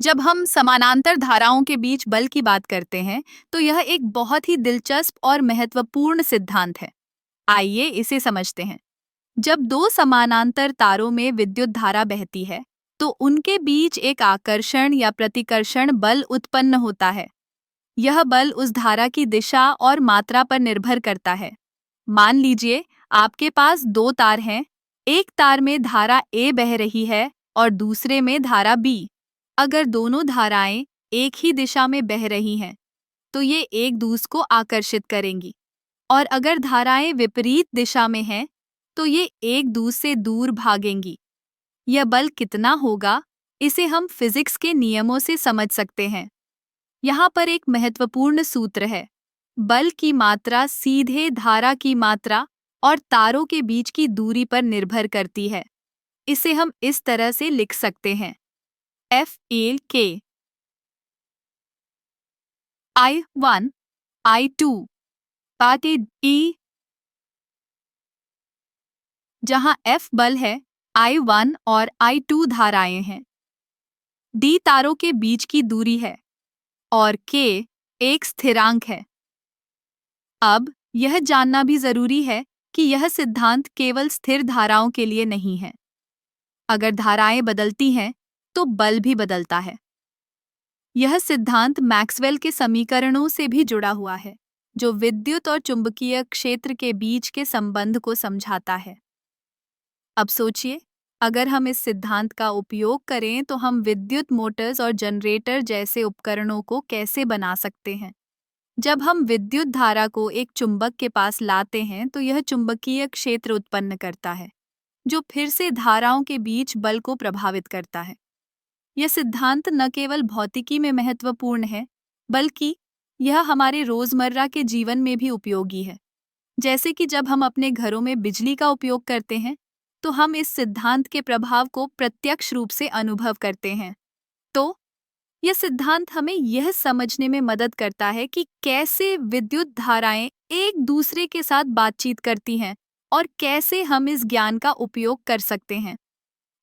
जब हम समानांतर धाराओं के बीच बल की बात करते हैं, तो यह एक बहुत ही दिलचस्प और महत्वपूर्ण सिद्धांत है। आइए इसे समझते हैं। जब दो समानांतर तारों में विद्युत धारा बहती है, तो उनके बीच एक आकर्षण या प्रतिकर्षण बल उत्पन्न होता है। यह बल उस धारा की दिशा और मात्रा पर निर्भर करता है। मान लीजिए, आपके पास दो तार हैं। एक तार में धारा ए बह रही है और दूसरे में धारा बी। अगर दोनों धाराएं एक ही दिशा में बह रही हैं, तो ये एक दूसरे को आकर्षित करेंगी। और अगर धाराएं विपरीत दिशा में हैं, तो ये एक दूसरे से दूर भागेंगी। यह बल कितना होगा, इसे हम फिजिक्स के नियमों से समझ सकते हैं। यहाँ पर एक महत्वपूर्ण सूत्र है। बल की मात्रा सीधे धारा की मात्रा और तारों के बीच की दूरी पर निर्भर करती है। इसे हम इस तरह से लिख सकते हैं: F(K) I1 I2 पाटे E, जहाँ F बल है, I1 और I2 धाराएं हैं, D तारों के बीच की दूरी है और K एक स्थिरांक है। अब यह जानना भी जरूरी है कि यह सिद्धांत केवल स्थिर धाराओं के लिए नहीं है। अगर धाराएं बदलती हैं, तो बल भी बदलता है। यह सिद्धांत मैक्सवेल के समीकरणों से भी जुड़ा हुआ है, जो विद्युत और चुंबकीय क्षेत्र के बीच के संबंध को समझाता है। अब सोचिए, अगर हम इस सिद्धांत का उपयोग करें तो हम विद्युत मोटर्स और जनरेटर जैसे उपकरणों को कैसे बना सकते हैं। जब हम विद्युत धारा को एक चुंबक के पास लाते हैं, तो यह चुंबकीय क्षेत्र उत्पन्न करता है, जो फिर से धाराओं के बीच बल को प्रभावित करता है। यह सिद्धांत न केवल भौतिकी में महत्वपूर्ण है, बल्कि यह हमारे रोजमर्रा के जीवन में भी उपयोगी है। जैसे कि जब हम अपने घरों में बिजली का उपयोग करते हैं, तो हम इस सिद्धांत के प्रभाव को प्रत्यक्ष रूप से अनुभव करते हैं। तो यह सिद्धांत हमें यह समझने में मदद करता है कि कैसे विद्युत धाराएं एक दूसरे के साथ बातचीत करती हैं और कैसे हम इस ज्ञान का उपयोग कर सकते हैं।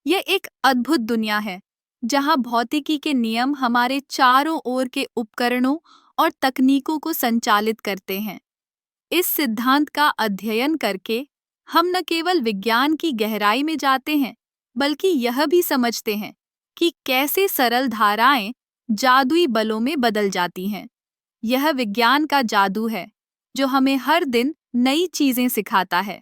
यह एक अद्भुत दुनिया है, जहां भौतिकी के नियम हमारे चारों ओर के उपकरणों और तकनीकों को संचालित करते हैं। इस सिद्धांत का अध्ययन करके हम न केवल विज्ञान की गहराई में जाते हैं, बल्कि यह भी समझते हैं कि कैसे सरल धाराएं जादुई बलों में बदल जाती हैं। यह विज्ञान का जादू है, जो हमें हर दिन नई चीजें सिखाता है।